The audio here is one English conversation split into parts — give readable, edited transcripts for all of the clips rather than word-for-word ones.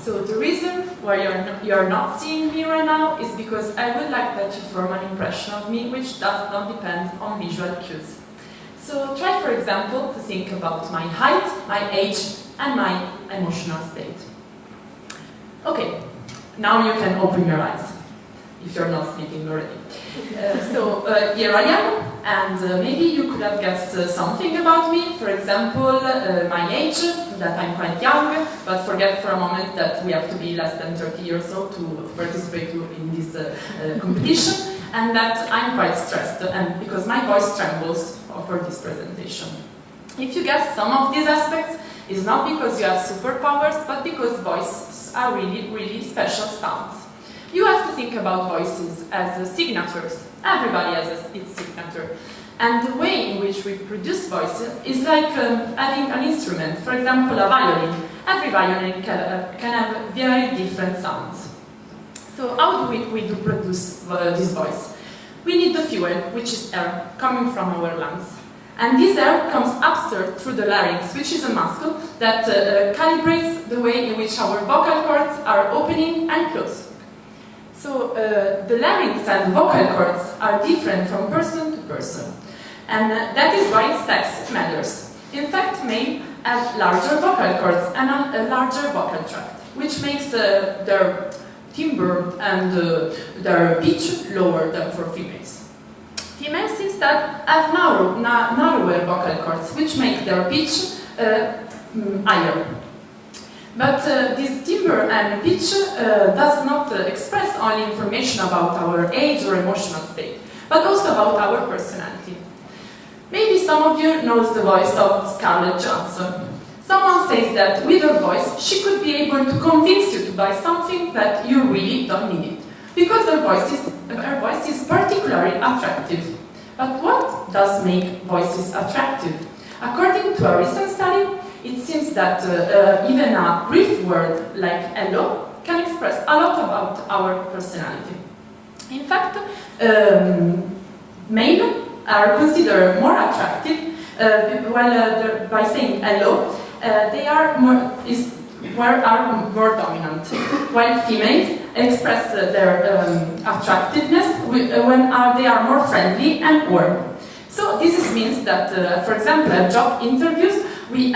So the reason why you're not seeing me right now is because I would like that you form an impression of me which does not depend on visual cues. So try, for example, to think about my height, my age, and my emotional state. Okay, now you can open your eyes, if you're not sleeping already. Here I am, and maybe you could have guessed something about me. For example, my age, that I'm quite young, but forget for a moment that we have to be less than 30 years old to participate in this competition, and that I'm quite stressed, and because my voice trembles for this presentation. If you guess some of these aspects, it's not because you have superpowers, but because voices are really, really special sounds. You have to think about voices as signatures. Everybody has its signature. And the way in which we produce voices is like having an instrument. For example, a violin. Every violin can have very different sounds. So how do we produce this voice? We need the fuel, which is air, coming from our lungs. And this air comes upstairs through the larynx, which is a muscle that calibrates the way in which our vocal cords are opening and closing. So the larynx and vocal cords are different from person to person. And that is why sex matters. In fact, males have larger vocal cords and a larger vocal tract, which makes their timbre and their pitch lower than for females. Females instead have narrower vocal cords, which make their pitch higher. But this timbre and pitch does not express only information about our age or emotional state, but also about our personality. Maybe some of you knows the voice of Scarlett Johansson. Someone says that with her voice, she could be able to convince you to buy something that you really don't need it, because her voice is particularly attractive. But what does make voices attractive? According to a recent study, it seems that even a brief word like hello can express a lot about our personality. In fact, males are considered more attractive by saying hello. They are more dominant, while females express their attractiveness when they are more friendly and warm. So this means that, for example, at job interviews, we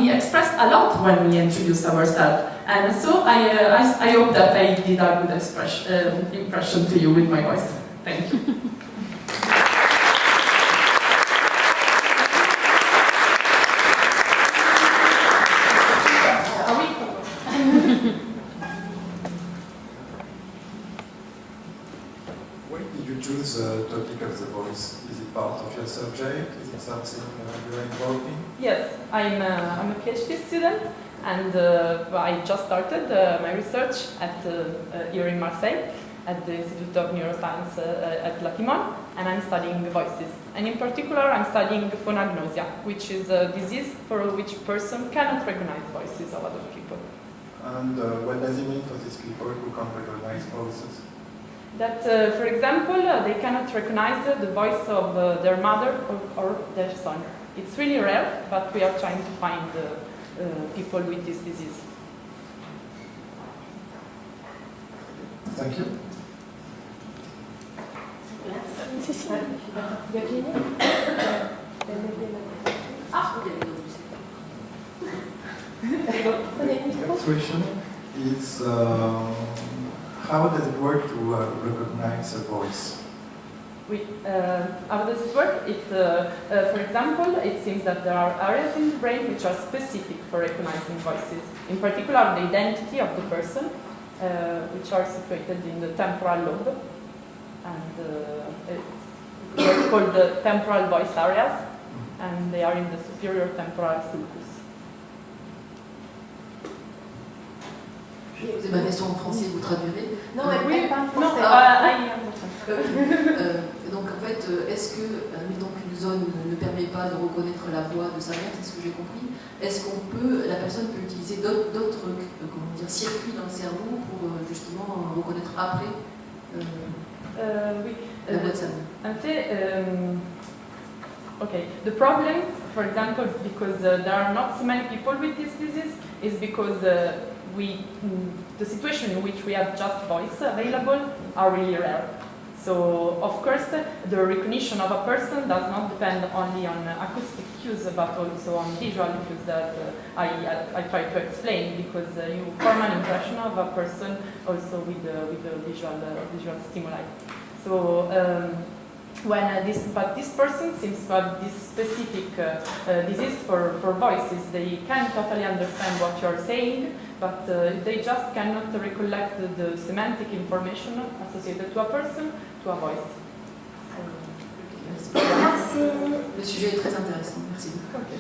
express a lot when we introduce ourselves, and so I hope that I did a good impression to you with my voice. Thank you. Why did you choose the topic of the voice? Is it part of your subject? Is it something you're involved in? Yes, I'm a PhD student, and I just started my research here in Marseille at the Institute of Neuroscience at La Timone, and I'm studying voices. And in particular, I'm studying phonagnosia, which is a disease for which a person cannot recognize voices of other people. And what does it mean for these people who can't recognize voices? That, for example, they cannot recognize the voice of their mother or their son. It's really rare, but we are trying to find people with this disease. Thank you. The question is, how does it work to recognize a voice? How does it work? For example, it seems that there are areas in the brain which are specific for recognizing voices. In particular, the identity of the person, which are situated in the temporal lobe, and it's called the temporal voice areas, and they are in the superior temporal sulcus. C'est ma question en français, vous traduirez? Non, elle parle français. Donc en fait, est-ce que, admettons qu'une zone ne permet pas de reconnaître la voix de sa mère, c'est ce que j'ai compris, est-ce la personne peut utiliser d'autres circuits dans le cerveau pour justement reconnaître après oui. la voix de sa mère? En fait, Okay, the problem, for example, because there are not so many people with this disease, is because the situation in which we have just voice available are really rare. So, of course, the recognition of a person does not depend only on acoustic cues, but also on visual cues that I try to explain, because you form an impression of a person also with the visual stimuli. So, but this person seems to have this specific disease for voices. They can totally understand what you're saying, but they just cannot recollect the semantic information associated to a person, to a voice. Merci. Le sujet est très intéressant. Merci. Okay.